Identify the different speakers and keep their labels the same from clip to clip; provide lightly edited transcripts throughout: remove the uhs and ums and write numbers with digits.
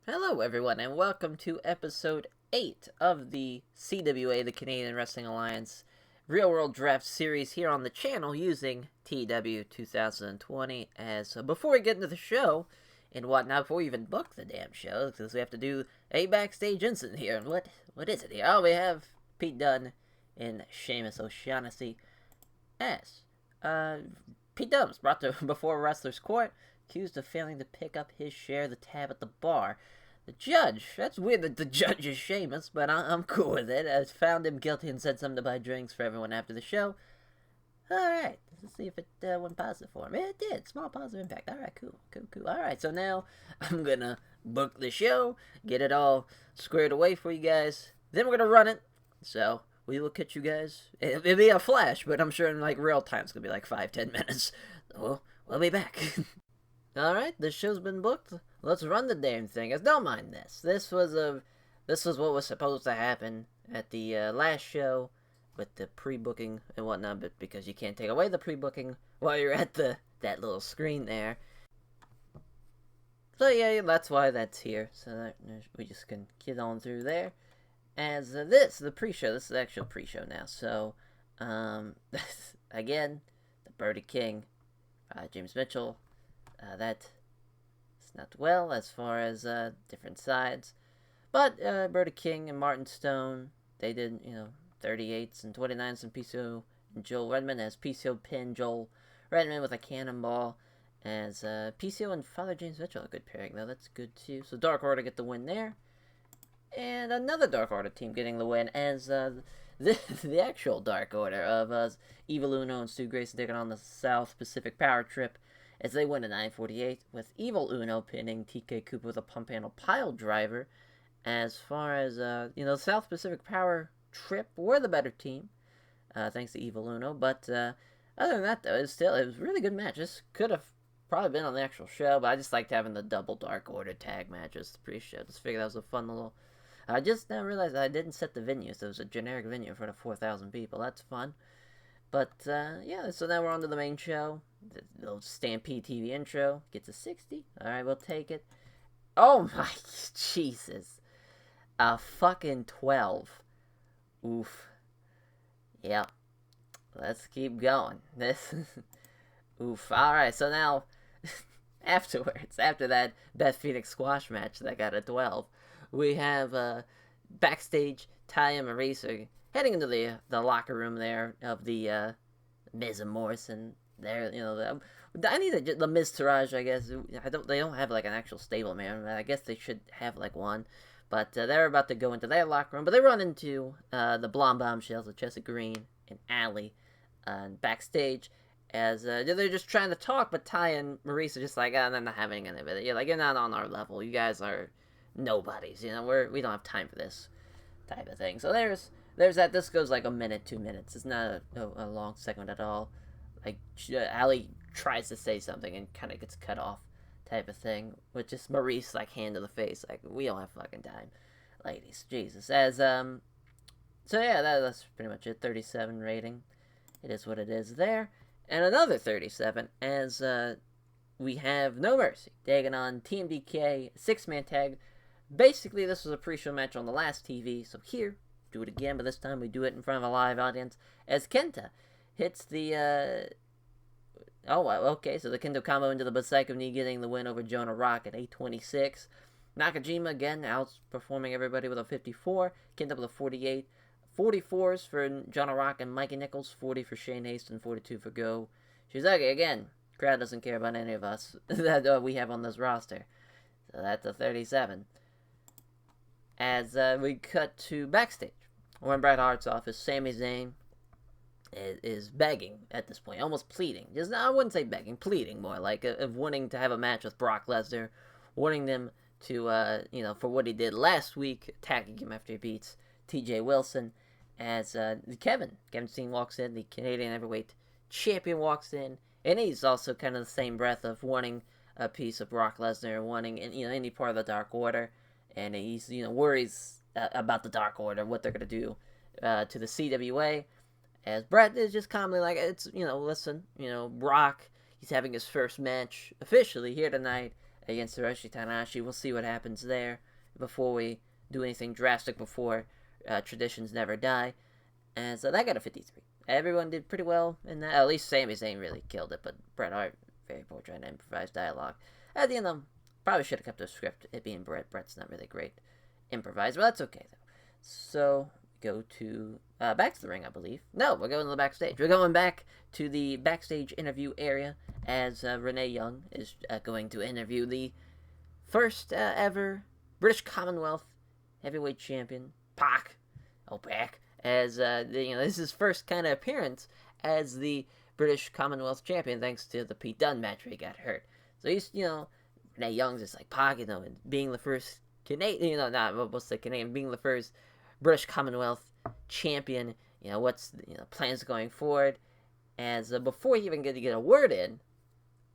Speaker 1: Hello, everyone, and welcome to episode 8 of the CWA, the Canadian Wrestling Alliance Real World Draft Series here on the channel using TEW 2020. Before we get into the show and whatnot, before we even book the damn show, because we have to do a backstage incident here. And what is it here? Oh, we have Pete Dunne and Sheamus O'Shaughnessy as Pete Dunne's brought to before wrestler's court, accused of failing to pick up his share of the tab at the bar. The judge, that's weird that the judge is Sheamus, but I'm cool with it, has found him guilty and said something to buy drinks for everyone after the show. Alright, let's see if it went positive for him. It did, small positive impact. Alright, cool. Alright, so now I'm gonna book the show, get it all squared away for you guys, then we're gonna run it, so we will catch you guys. It'll be a flash, but I'm sure in like real time it's gonna be like 5-10 minutes. So we'll be back. Alright, the show's been booked. Let's run the damn thing. Don't mind this. This was what was supposed to happen at the last show with the pre-booking and whatnot, but because you can't take away the pre-booking while you're at that little screen there. So yeah, that's why that's here. So that we just can get on through there. As the pre-show, this is the actual pre-show now. So, again, the Birdie King, James Mitchell, that is not well as far as different sides. But Birdie King and Martin Stone, they did, 38s and 29s and PCO and Joel Redmond as PCO pinned Joel Redmond with a cannonball. As PCO and Father James Mitchell, a good pairing though, that's good too. So Dark Order get the win there. And another Dark Order team getting the win as the actual Dark Order of Evil Uno and Stu Grayson taking on the South Pacific Power Trip as they win a 9:48 with Evil Uno pinning TK Cooper with a pump handle pile driver. As far as, South Pacific Power Trip were the better team, thanks to Evil Uno. But other than that, though, it was a really good match. This could have probably been on the actual show, but I just liked having the double Dark Order tag matches, the pre-show. Just figured that was a fun little... I just now realized I didn't set the venue, so it was a generic venue in front of 4,000 people. That's fun. But, yeah, so now we're on to the main show. The little Stampede TV intro. Gets a 60. Alright, we'll take it. Oh my Jesus. A fucking 12. Oof. Yep. Let's keep going. Oof. Alright, so now, afterwards, after that Beth Phoenix squash match that got a 12, we have, backstage, Ty and Maurice are heading into the locker room there of the, Miz and Morrison. There, I need the Miz Taraj, I guess. They don't have, like, an actual stable, man. I guess they should have, like, one. But they're about to go into their locker room. But they run into the Blonde Bombshells of Jessica Green and Allie backstage. As they're just trying to talk, but Ty and Maurice are just like, they're not having any of it. You're not on our level. You guys are nobodies. We don't have time for this type of thing. So there's that. This goes like a minute, 2 minutes. It's not a long segment at all. Like, Allie tries to say something and kind of gets cut off type of thing, with just Maurice, like, hand to the face, like, we don't have fucking time, ladies, Jesus. So yeah, that's pretty much it. 37 rating, it is what it is there. And another 37, as we have No Mercy taking on TMDK, 6-man tag. Basically, this was a pre-show match on the last TV, so here, do it again, but this time we do it in front of a live audience, as Kenta hits the, okay, so the Kendo combo into the Psycho knee, getting the win over Jonah Rock at 8:26. Nakajima, again, outperforming everybody with a 54. Kenta with a 48. 44s for Jonah Rock and Mikey Nichols. 40 for Shane Haste and 42 for Go Shizaki. Again, crowd doesn't care about any of us that we have on this roster. So that's a 37. As we cut to backstage, we're in Bret Hart's office. Sami Zayn is begging at this point, almost pleading. I wouldn't say begging, pleading more, like of wanting to have a match with Brock Lesnar, wanting them to, for what he did last week, attacking him after he beats TJ Wilson. As Kevin Steen walks in, the Canadian Heavyweight Champion walks in, and he's also kind of the same breath of wanting a piece of Brock Lesnar, wanting any part of the Dark Order, and he's worries about the Dark Order, what they're gonna do to the CWA. As Bret is just calmly like, listen, Brock, he's having his first match officially here tonight against Hiroshi Tanahashi. We'll see what happens there before we do anything drastic before Traditions Never Die. And so that got a 53. Everyone did pretty well in that. At least Sami Zayn really killed it, but Bret Hart, very poor trying to improvise dialogue. At the end, probably should have kept the script, it being Bret. Bret's not really great improviser, but that's okay, though. So, go to, back to the ring, I believe. No, we're going to the backstage. We're going back to the backstage interview area as Renee Young is going to interview the first ever British Commonwealth Heavyweight Champion, Pac. As this is his first kind of appearance as the British Commonwealth Champion, thanks to the Pete Dunne match where he got hurt. So he's, Renee Young's just like Pac, and being the first Canadian, being the first British Commonwealth Champion, what's plans going forward. As before he even get to get a word in,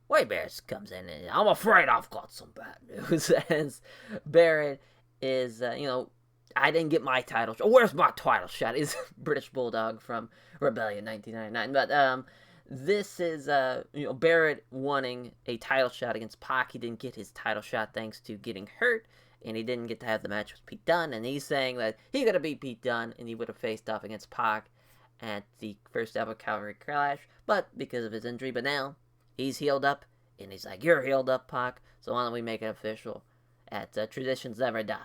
Speaker 1: Wade Barrett comes in and I'm afraid I've got some bad news. As Barrett is, I didn't get my title shot. Where's my title shot? Is British Bulldog from Rebellion 1999. But this is Barrett wanting a title shot against Pac. He didn't get his title shot thanks to getting hurt, and he didn't get to have the match with Pete Dunne. And he's saying that he could have beat Pete Dunne, and he would have faced off against Pac at the first ever Calgary Clash, but because of his injury. But now he's healed up, and he's like, "You're healed up, Pac. So why don't we make it official at Traditions Never Die?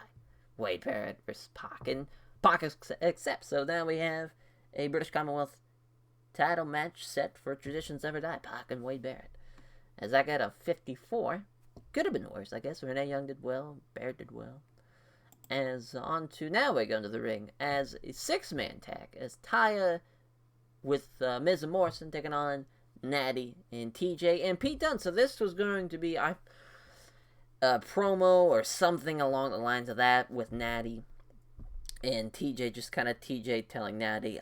Speaker 1: Wade Barrett versus Pac." And Pac accepts. So now we have a British Commonwealth title match set for Traditions Never Die. Pac and Wade Barrett. As I got a 54. Could have been worse, I guess. Renee Young did well. Barrett did well. As on to now we go into the ring as a 6-man tag. As Taya with Miz and Morrison taking on Natty and TJ and Pete Dunne. So this was going to be a promo or something along the lines of that with Natty and TJ, just kind of TJ telling Natty,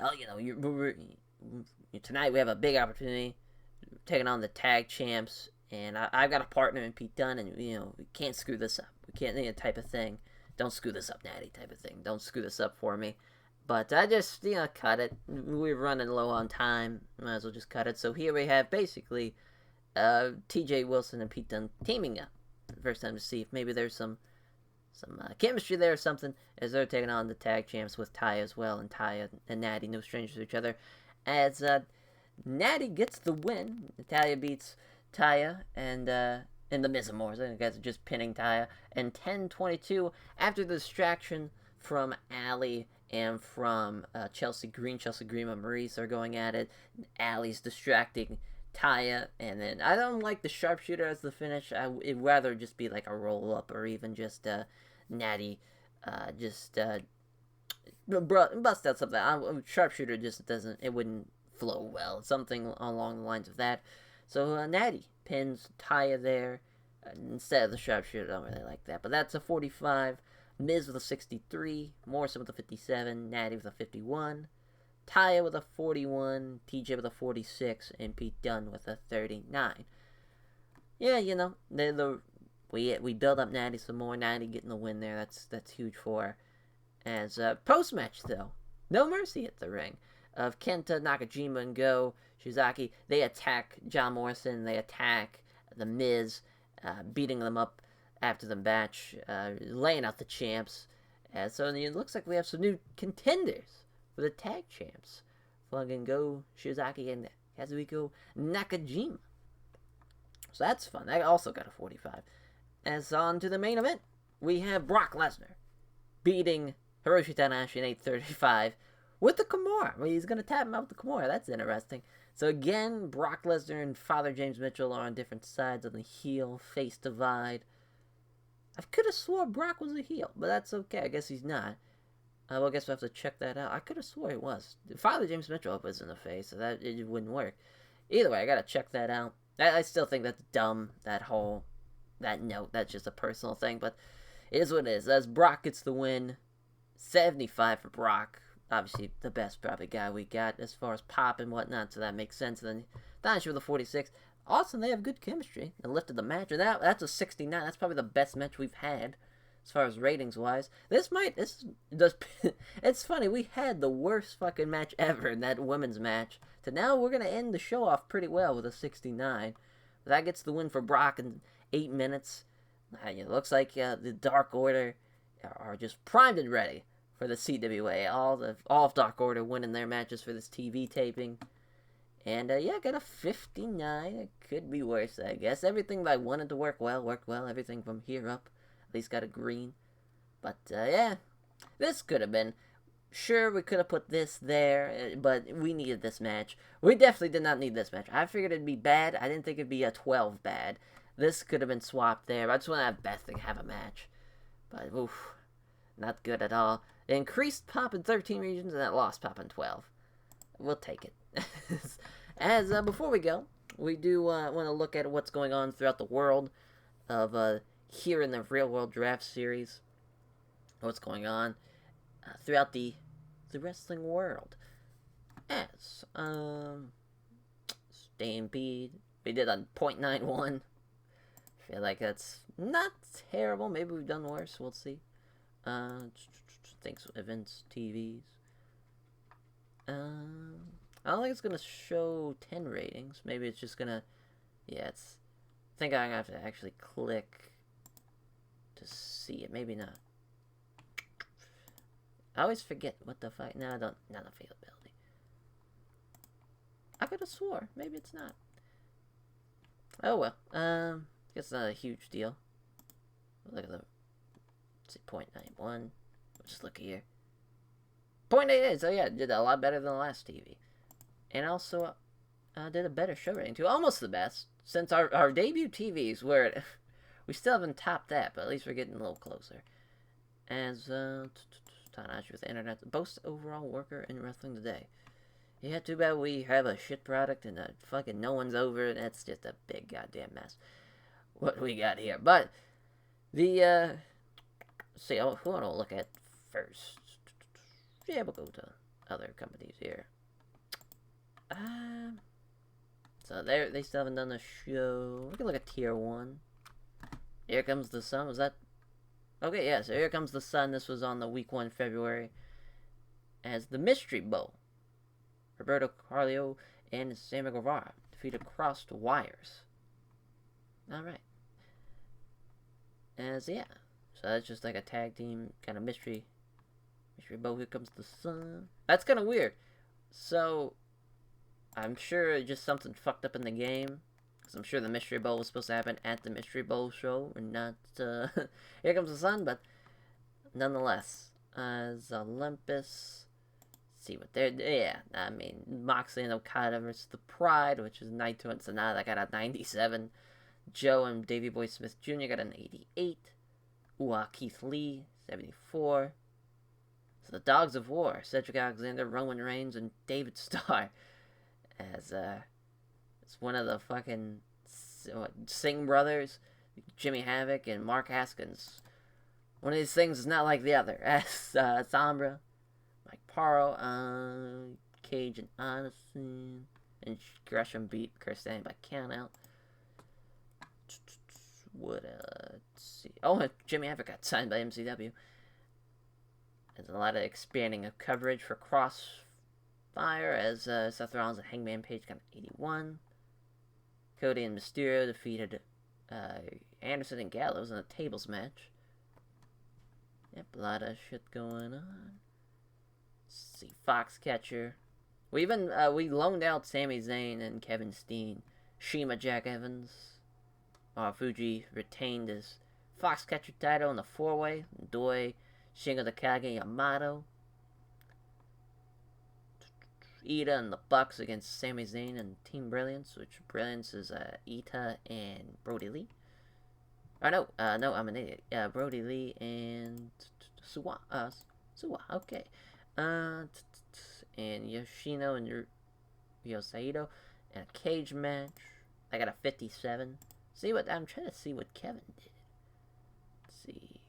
Speaker 1: tonight we have a big opportunity taking on the tag champs, and I've got a partner in Pete Dunne, and we can't screw this up. We can't, type of thing. Don't screw this up, Natty, type of thing. Don't screw this up for me. But I just, cut it. We're running low on time. Might as well just cut it. So here we have basically TJ Wilson and Pete Dunne teaming up. First time to see if maybe there's some chemistry there or something, as they're taking on the tag champs with Taya as well, and Taya and Natty, no strangers to each other. As Natty gets the win, Taya beats Taya, and the Miz and Morrison, the guys are just pinning Taya, and 10-22 after the distraction from Allie and from Chelsea Green. Chelsea Green and Maurice are going at it. Allie's distracting Taya, and then I don't like the sharpshooter as the finish. It'd rather just be like a roll up, or even just Natty bust out something. Sharpshooter just doesn't, it wouldn't flow well. Something along the lines of that. So Natty pins Taya there instead of the sharpshooter. I don't really like that, but that's a 45. Miz with a 63, Morrison with a 57, Natty with a 51, Taya with a 41, TJ with a 46, and Pete Dunne with a 39. Yeah, we build up Natty some more. Natty getting the win there. That's huge for her. As post-match, though, No Mercy at the ring of Kenta, Nakajima, and Go Shizaki. They attack John Morrison. They attack The Miz, beating them up after the match, laying out the champs. So it looks like we have some new contenders for the tag champs. Fucking Go Shizaki and Kazuhiko Nakajima. So that's fun. That also got a 45. As on to the main event, we have Brock Lesnar beating Hiroshi Tanahashi in 8:35 with the Kimura. Well, he's going to tap him out with the Kimura. That's interesting. So again, Brock Lesnar and Father James Mitchell are on different sides of the heel-face divide. I could have swore Brock was a heel, but that's okay. I guess he's not. Well, I guess we'll have to check that out. I could have swore he was. Father James Mitchell was in the face, so that it wouldn't work. Either way, I gotta check that out. I still think that's dumb, that note. That's just a personal thing, but it is what it is. As Brock gets the win, 75 for Brock. Obviously, the best probably guy we got as far as pop and whatnot, so that makes sense. And then Tanahashi with a 46. Awesome, they have good chemistry. They lifted the match, and that's a 69. That's probably the best match we've had as far as ratings wise. It's funny, we had the worst fucking match ever in that women's match. So now we're gonna end the show off pretty well with a 69. That gets the win for Brock in 8 minutes. It looks like the Dark Order are just primed and ready for the CWA. All of Dark Order winning their matches for this TV taping. And yeah, got a 59. It could be worse, I guess. Everything that I wanted to work well worked well. Everything from here up at least got a green. But yeah, this could have been. Sure, we could have put this there, but we needed this match. We definitely did not need this match. I figured it'd be bad. I didn't think it'd be a 12 bad. This could have been swapped there. I just want to have Beth have a match. But, oof, not good at all. It increased pop in 13 regions, and it lost pop in 12. We'll take it. As, before we go, we do want to look at what's going on throughout the world of, here in the Real World Draft Series. What's going on throughout the wrestling world. As, Stampede, we did on .91. Feel like that's not terrible. Maybe we've done worse. We'll see. Thanks, events, TVs. I don't think it's gonna show 10 ratings. Maybe it's just gonna. Yeah, it's. I think I'm gonna have to actually click to see it. Maybe not. I always forget what the fuck. No, I don't. Not availability. I could have swore. Maybe it's not. Oh well. Guess not a huge deal. Look at the. Let's see, .91. Just look here. .88. So yeah, did a lot better than the last TV, and also did a better show rating too. Almost the best since our debut TVs were. We still haven't topped that, but at least we're getting a little closer. As Tanahashi with the internet, best overall worker in wrestling today. Yeah, too bad we have a shit product and fucking no one's over it. That's just a big goddamn mess. What we got here, but the let's see, who I want to look at first? Yeah, we'll go to other companies here. So they still haven't done a show. We can look at Tier 1. Here Comes the Sun. Was that? Okay, yeah, so Here Comes the Sun. This was on the week 1 February. As the Mystery Bowl. Roberto Carlio and Sammy Guevara defeated Crossed Wires. Alright. As, yeah. So that's just like a tag team kind of mystery bowl. Here Comes the Sun. That's kind of weird. So, I'm sure just something fucked up in the game. Because I'm sure the Mystery Bowl was supposed to happen at the Mystery Bowl show. And not, Here Comes the Sun. But, nonetheless. As Olympus. See what they're... Yeah, I mean, Moxley and Okada versus The Pride. Which is Naito and Sanada. Got a 97. Joe and Davey Boy Smith Jr. got an 88. Keith Lee, 74. So the Dogs of War, Cedric Alexander, Roman Reigns, and David Starr. As, it's one of the fucking Singh brothers, Jimmy Havoc, and Mark Haskins. One of these things is not like the other. As, Sombra, Mike Paro, Cage and Anderson, and Gresham beat Kirsten by countout. Let's see. Oh, Jimmy Havoc got signed by MCW. There's a lot of expanding of coverage for Crossfire as Seth Rollins and Hangman Page got 81. Cody and Mysterio defeated Anderson and Gallows in a tables match. Yep, a lot of shit going on. Let's see, Foxcatcher. We even we loaned out Sami Zayn and Kevin Steen. Shima Jack Evans. Fuji retained his Foxcatcher title in the 4-way. Doi, Shingo Takagi, Yamato. Ida and the Bucks against Sami Zayn and Team Brilliance, which Brilliance is Ita and Brody Lee. Oh, no, I'm an idiot. Brody Lee and Suwa, okay. And Yoshino and Ryo Saito. And a cage match. I got a 57. See what I'm trying to see what Kevin did. Let's see,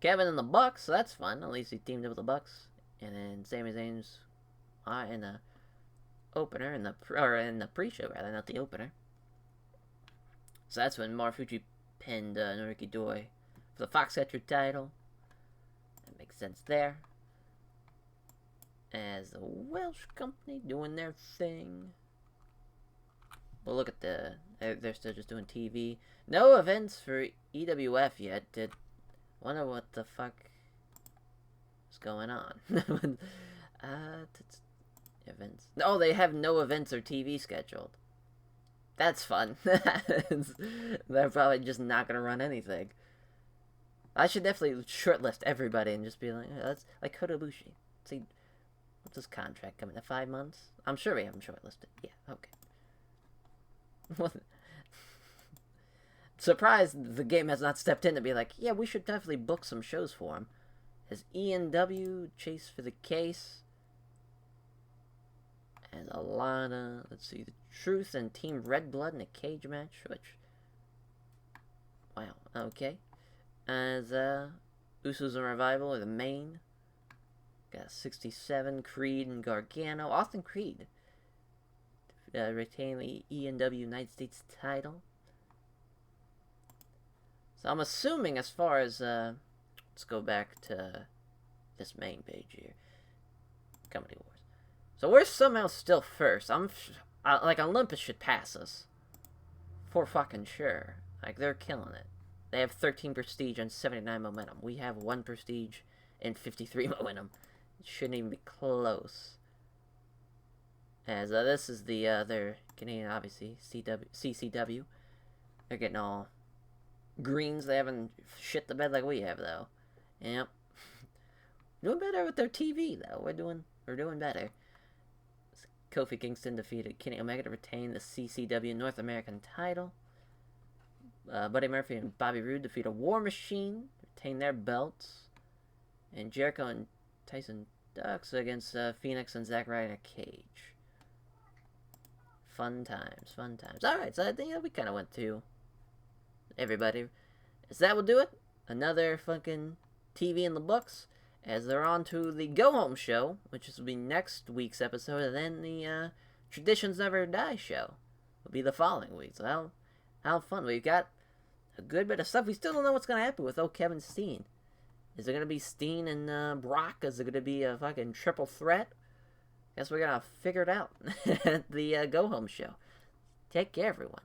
Speaker 1: Kevin and the Bucks. So that's fun. At least he teamed up with the Bucks. And then Sami Zayn's in the opener in the pre-show rather, not the opener. So that's when Marufuji pinned Noriki Doi for the Foxcatcher title. That makes sense there. As the Welsh company doing their thing. Well, look at they're still just doing TV. No events for EWF yet. Wonder what the fuck is going on. Events. Oh, they have no events or TV scheduled. That's fun. They're probably just not gonna run anything. I should definitely shortlist everybody and just be like, let's like Kotobushi. See, what's his contract coming to 5 months? I'm sure we have him shortlisted. Yeah, okay. Surprised the game has not stepped in to be like, yeah, we should definitely book some shows for him. Has ENW Chase for the Case and Alana, let's see, the Truth and Team Red Blood in a cage match, which, wow, okay. As Usos and Revival are the main. Got 67, Creed and Gargano. Austin Creed retain the ENW United States title. So I'm assuming as far as, let's go back to this main page here. Company Wars. So we're somehow still first. Like, Olympus should pass us. For fucking sure. Like, they're killing it. They have 13 prestige and 79 momentum. We have 1 prestige and 53 momentum. It shouldn't even be close. As this is the they're getting obviously CCW. They're getting all greens. They haven't shit the bed like we have though. Yep. Doing better with their TV though. We're doing better. Kofi Kingston defeated Kenny Omega to retain the CCW North American title. Buddy Murphy and Bobby Roode defeat a War Machine, retain their belts. And Jericho and Tyson Ducks against Phoenix and Zack Ryder in a cage. Fun times, fun times. Alright, so I think we kind of went through everybody. So that will do it. Another fucking TV in the books. As they're on to the Go Home show, which will be next week's episode, and then the Traditions Never Die show will be the following week. So how fun. We've got a good bit of stuff. We still don't know what's going to happen with Kevin Steen. Is it going to be Steen and Brock? Is it going to be a fucking triple threat? Guess we're going to figure it out at the Go Home show. Take care, everyone.